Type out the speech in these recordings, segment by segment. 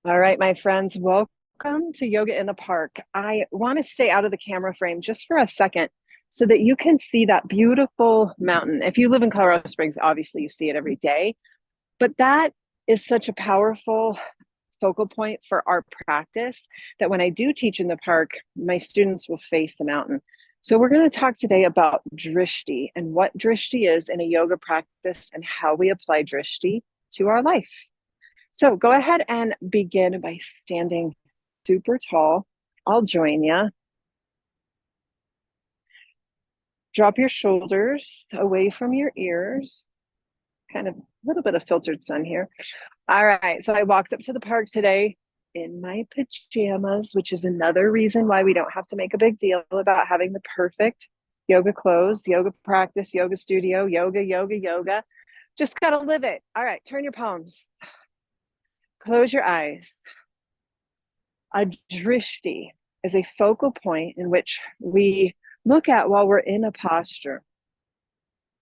All right, my friends, welcome to Yoga in the Park. I want to stay out of the camera frame just for a second so that you can see that beautiful mountain. If you live in Colorado Springs, obviously you see it every day, but that is such a powerful focal point for our practice that when I do teach in the park, my students will face the mountain. So we're going to talk today about drishti and what drishti is in a yoga practice and how we apply drishti to our life. So go ahead and begin by standing super tall. I'll join you. Drop your shoulders away from your ears. Kind of a little bit of filtered sun here. All right, so I walked up to the park today in my pajamas, which is another reason why we don't have to make a big deal about having the perfect yoga clothes, yoga practice, yoga studio, yoga. Just got to live it. All right, turn your palms. Close your eyes. A drishti is a focal point in which we look at while we're in a posture.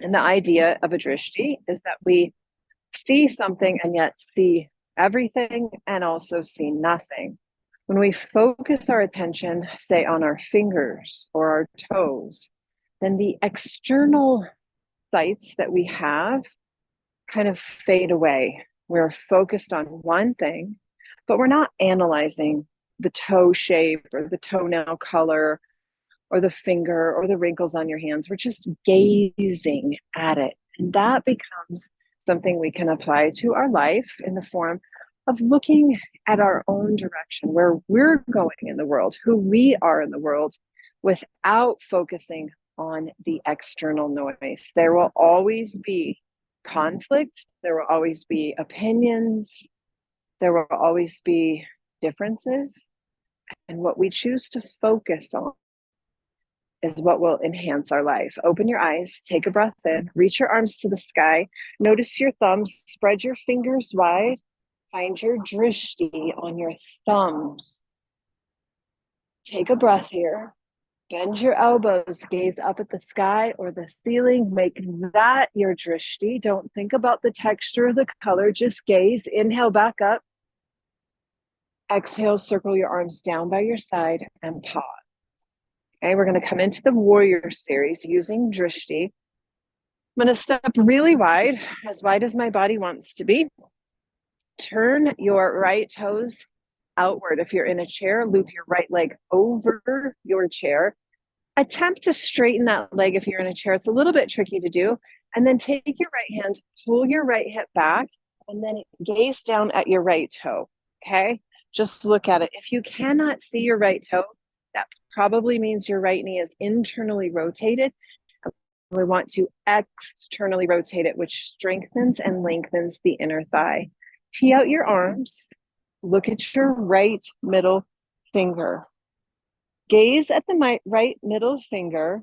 And the idea of a drishti is that we see something and yet see everything and also see nothing. When we focus our attention, say, on our fingers or our toes, then the external sights that we have kind of fade away. We're focused on one thing, but we're not analyzing the toe shape or the toenail color or the finger or the wrinkles on your hands. We're just gazing at it. And that becomes something we can apply to our life in the form of looking at our own direction, where we're going in the world, who we are in the world, without focusing on the external noise. There will always be conflict. There will always be opinions. There will always be differences. And what we choose to focus on is what will enhance our life. Open your eyes, take a breath in, reach your arms to the sky, notice your thumbs, spread your fingers wide, find your drishti on your thumbs. Take a breath here, bend your elbows, gaze up at the sky or the ceiling, make that your drishti. Don't think about the texture or the color, just gaze, inhale back up. Exhale, circle your arms down by your side and pause. Okay, we're going to come into the warrior series using drishti. I'm going to step really wide as my body wants to be. Turn your right toes outward. If you're in a chair, loop your right leg over your chair. Attempt to straighten that leg if you're in a chair. It's a little bit tricky to do. And then take your right hand, pull your right hip back, and then gaze down at your right toe. Okay? Just look at it. If you cannot see your right toe, that probably means your right knee is internally rotated. We want to externally rotate it, which strengthens and lengthens the inner thigh. Tee out your arms. Look at your right middle finger. Gaze at the right middle finger.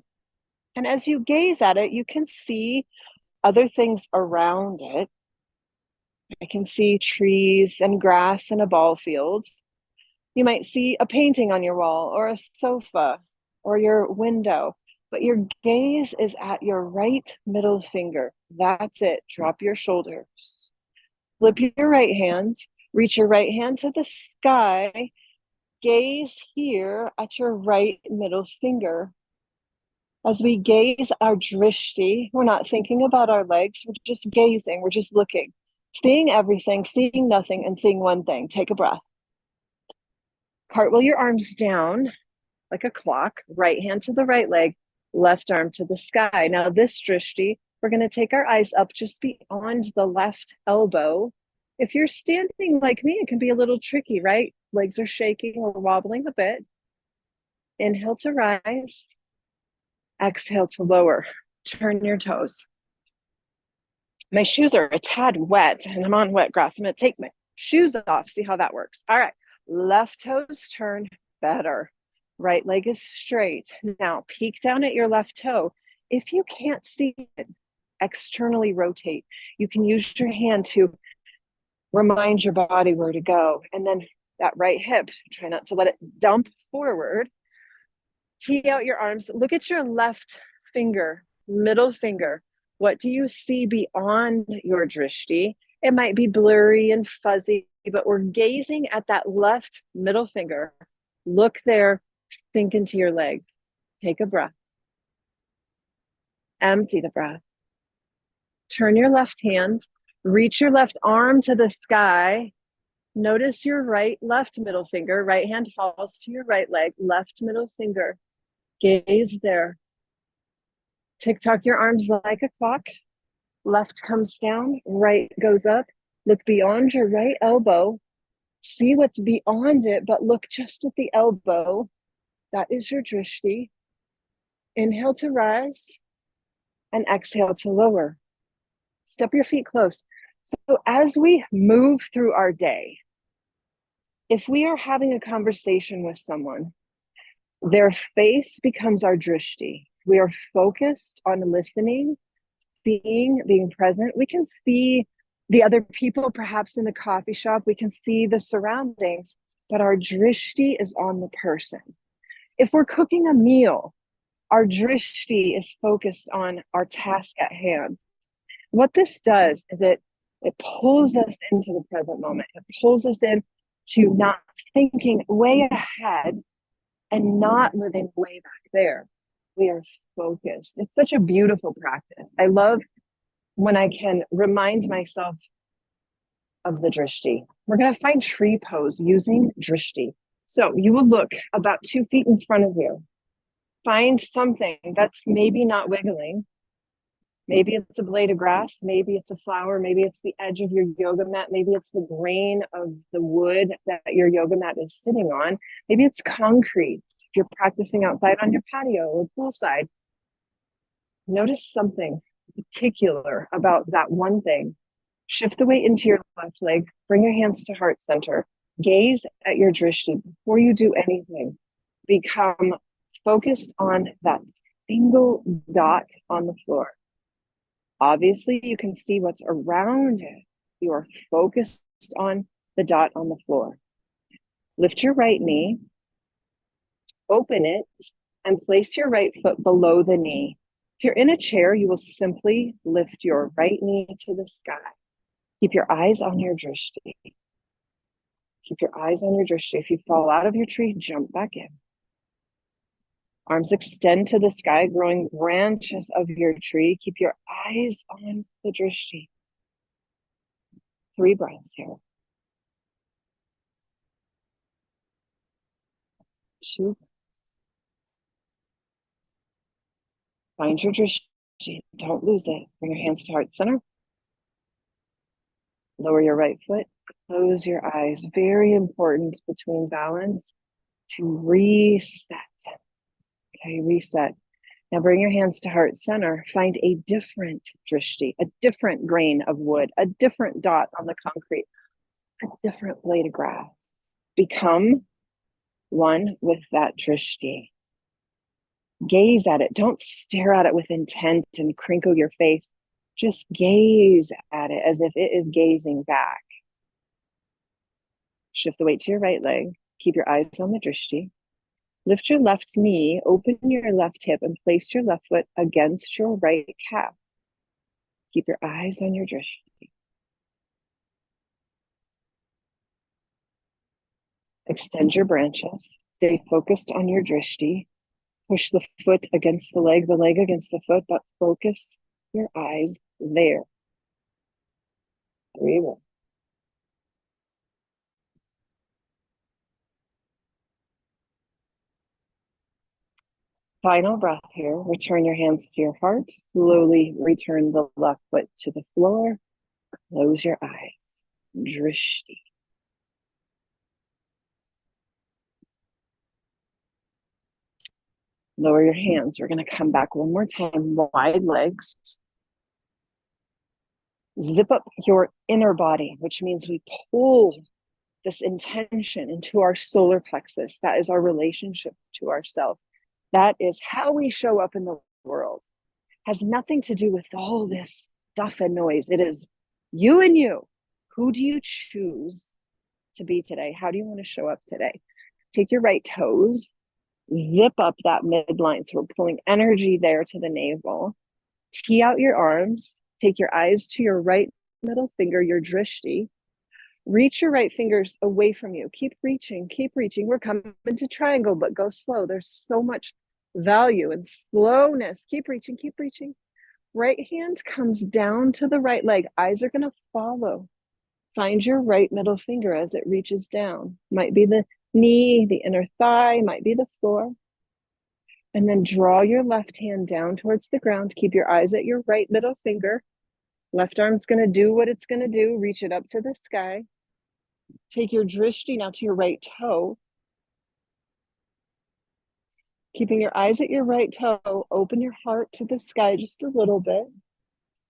And as you gaze at it, you can see other things around it. I can see trees and grass and a ball field. You might see a painting on your wall or a sofa or your window, but your gaze is at your right middle finger. That's it. Drop your shoulders. Flip your right hand. Reach your right hand to the sky. Gaze here at your right middle finger. As we gaze our drishti, we're not thinking about our legs. We're just gazing. We're just looking, seeing everything, seeing nothing, and seeing one thing. Take a breath. Cartwheel your arms down like a clock, right hand to the right leg, left arm to the sky. Now this drishti, we're going to take our eyes up just beyond the left elbow. If you're standing like me, it can be a little tricky, right? Legs are shaking or wobbling a bit. Inhale to rise. Exhale to lower. Turn your toes. My shoes are a tad wet and I'm on wet grass. I'm going to take my shoes off, see how that works. All right. Left toes turn, better. Right leg is straight. Now peek down at your left toe. If you can't see it, externally rotate. You can use your hand to remind your body where to go. And then that right hip, try not to let it dump forward. Tee out your arms. Look at your left finger, middle finger. What do you see beyond your drishti? It might be blurry and fuzzy, but we're gazing at that left middle finger. Look there, sink into your leg. Take a breath. Empty the breath. Turn your left hand, reach your left arm to the sky. Notice your left middle finger. Right hand falls to your right leg, left middle finger. Gaze there. Tick-tock your arms like a clock. Left comes down, right goes up. Look beyond your right elbow. See what's beyond it, but look just at the elbow. That is your drishti. Inhale to rise and exhale to lower. Step your feet close. So as we move through our day, if we are having a conversation with someone, their face becomes our drishti. We are focused on listening, seeing, being present. We can see the other people, perhaps in the coffee shop. We can see the surroundings, but our drishti is on the person. If we're cooking a meal, our drishti is focused on our task at hand. What this does is it pulls us into the present moment. It pulls us in to not thinking way ahead and not living way back there. We are focused. It's such a beautiful practice. I love when I can remind myself of the drishti. We're going to find tree pose using drishti. So you will look about 2 feet in front of you. Find something that's maybe not wiggling. Maybe it's a blade of grass, maybe it's a flower, maybe it's the edge of your yoga mat, maybe it's the grain of the wood that your yoga mat is sitting on, maybe it's concrete if you're practicing outside on your patio or poolside. Notice something particular about that one thing. Shift the weight into your left leg, bring your hands to heart center, gaze at your drishti before you do anything. Become focused on that single dot on the floor. Obviously, you can see what's around it. You are focused on the dot on the floor. Lift your right knee, open it, and place your right foot below the knee. If you're in a chair, you will simply lift your right knee to the sky. Keep your eyes on your drishti. Keep your eyes on your drishti. If you fall out of your tree, jump back in. Arms extend to the sky, growing branches of your tree. Keep your eyes on the drishti. 3 breaths here. 2. Find your drishti. Don't lose it. Bring your hands to heart center. Lower your right foot. Close your eyes. Very important between balance to reset. Okay, reset. Now bring your hands to heart center. Find a different drishti, a different grain of wood, a different dot on the concrete, a different blade of grass. Become one with that drishti. Gaze at it. Don't stare at it with intent and crinkle your face. Just gaze at it as if it is gazing back. Shift the weight to your right leg. Keep your eyes on the drishti. Lift your left knee, open your left hip, and place your left foot against your right calf. Keep your eyes on your drishti. Extend your branches. Stay focused on your drishti. Push the foot against the leg against the foot, but focus your eyes there. 3 more. Final breath here. Return your hands to your heart. Slowly return the left foot to the floor. Close your eyes. Drishti. Lower your hands. We're going to come back one more time. Wide legs. Zip up your inner body, which means we pull this intention into our solar plexus. That is our relationship to ourselves. That is how we show up in the world. Has nothing to do with all this stuff and noise. It is you and you. Who do you choose to be today? How do you want to show up today? Take your right toes, zip up that midline. So we're pulling energy there to the navel. Tee out your arms. Take your eyes to your right middle finger, your drishti. Reach your right fingers away from you. Keep reaching, keep reaching. We're coming to triangle, but go slow. There's so much value and slowness. Keep reaching, keep reaching. Right hand comes down to the right leg. Eyes are going to follow. Find your right middle finger as it reaches down. Might be the knee, the inner thigh, might be the floor. And then draw your left hand down towards the ground. Keep your eyes at your right middle finger. Left arm's going to do what it's going to do. Reach it up to the sky. Take your drishti now to your right toe. Keeping your eyes at your right toe, open your heart to the sky just a little bit.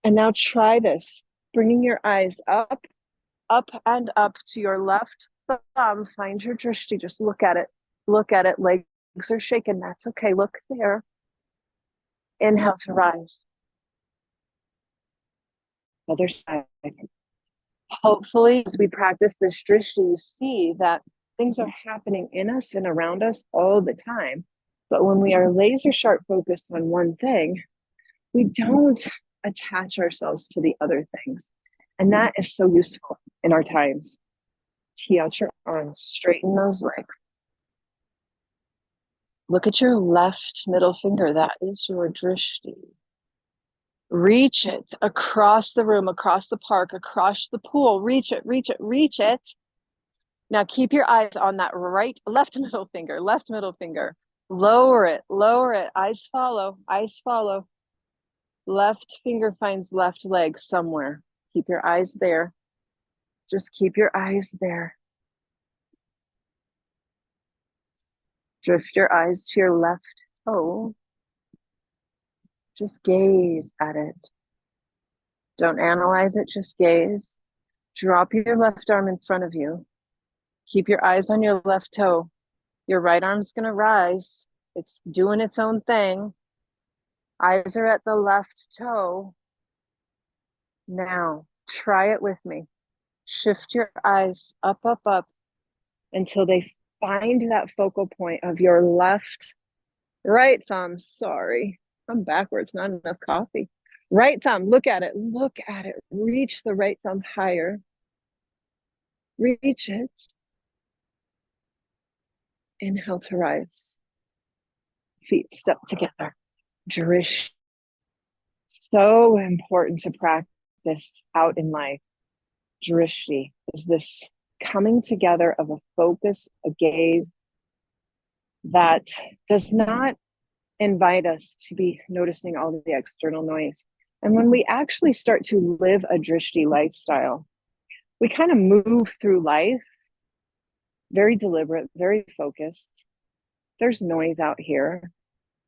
And now try this, bringing your eyes up, up and up to your left thumb. Find your drishti, just look at it. Look at it, legs are shaking, that's okay, look there. Inhale to rise. Other side. Hopefully, as we practice this drishti, you see that things are happening in us and around us all the time. But when we are laser sharp focused on one thing, we don't attach ourselves to the other things. And that is so useful in our times. Tee out your arms, straighten those legs. Look at your left middle finger. That is your drishti. Reach it across the room, across the park, across the pool. Reach it, reach it, reach it. Now keep your eyes on that left middle finger, left middle finger. Lower it, eyes follow, eyes follow. Left finger finds left leg somewhere. Keep your eyes there. Just keep your eyes there. Drift your eyes to your left toe. Just gaze at it. Don't analyze it, just gaze. Drop your left arm in front of you. Keep your eyes on your left toe. Your right arm's gonna rise. It's doing its own thing. Eyes are at the left toe. Now, try it with me. Shift your eyes up, up, up until they find that focal point of your right thumb. Sorry, I'm backwards, not enough coffee. Right thumb, look at it, reach the right thumb higher. Reach it. Inhale to rise. Feet step together. Drish. So important to practice out in life. Drishti is this coming together of a focus, a gaze that does not invite us to be noticing all of the external noise. And when we actually start to live a drishti lifestyle, we kind of move through life very deliberate, very focused. There's noise out here.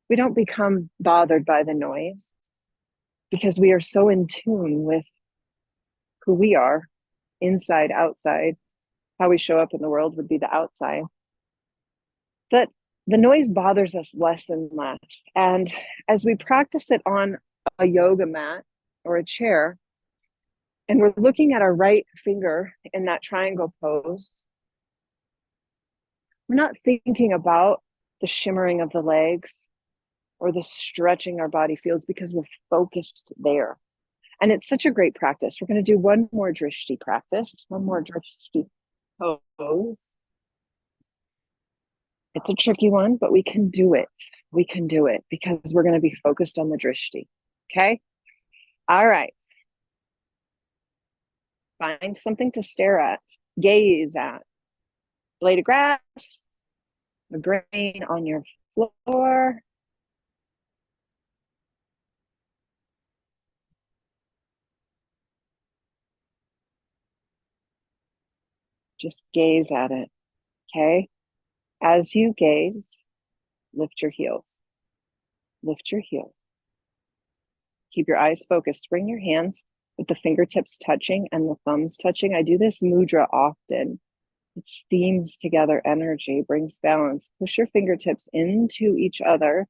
We don't become bothered by the noise because we are so in tune with who we are, inside, outside. How we show up in the world would be the outside. That the noise bothers us less and less. And as we practice it on a yoga mat or a chair, and we're looking at our right finger in that triangle pose, we're not thinking about the shimmering of the legs or the stretching our body feels because we're focused there. And it's such a great practice. We're going to do one more drishti practice, one more drishti pose. It's a tricky one, but we can do it. We can do it because we're going to be focused on the drishti. Okay? All right. Find something to stare at, gaze at. Blade of grass, a grain on your floor. Just gaze at it. Okay? As you gaze, lift your heels. Lift your heels. Keep your eyes focused. Bring your hands with the fingertips touching and the thumbs touching. I do this mudra often. It steams together energy, brings balance. Push your fingertips into each other.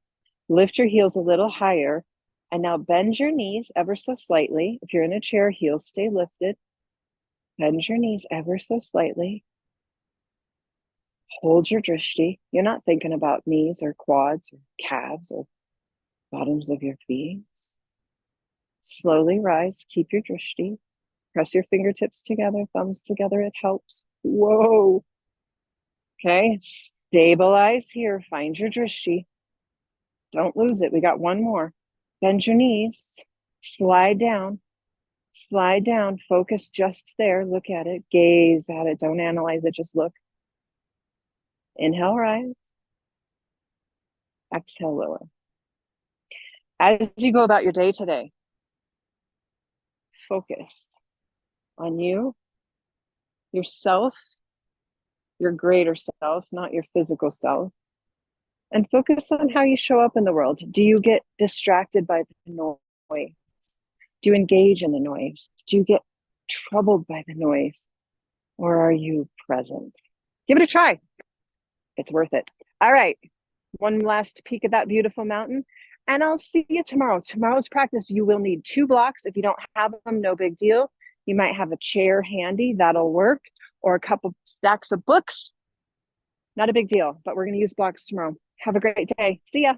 Lift your heels a little higher. And now bend your knees ever so slightly. If you're in a chair, heels stay lifted. Bend your knees ever so slightly. Hold your drishti. You're not thinking about knees or quads or calves or bottoms of your feet. Slowly rise. Keep your drishti. Press your fingertips together, thumbs together. It helps. Whoa. Okay. Stabilize here. Find your drishti. Don't lose it. We got one more. Bend your knees. Slide down. Slide down. Focus just there. Look at it. Gaze at it. Don't analyze it. Just look. Inhale, rise. Exhale, lower. As you go about your day today, focus on you, yourself, your greater self, not your physical self, and focus on how you show up in the world. Do you get distracted by the noise? Do you engage in the noise? Do you get troubled by the noise? Or are you present? Give it a try. It's worth it. All right. One last peek at that beautiful mountain. And I'll see you tomorrow. Tomorrow's practice, you will need 2 blocks. If you don't have them, no big deal. You might have a chair handy. That'll work. Or a couple stacks of books. Not a big deal, but we're going to use blocks tomorrow. Have a great day. See ya.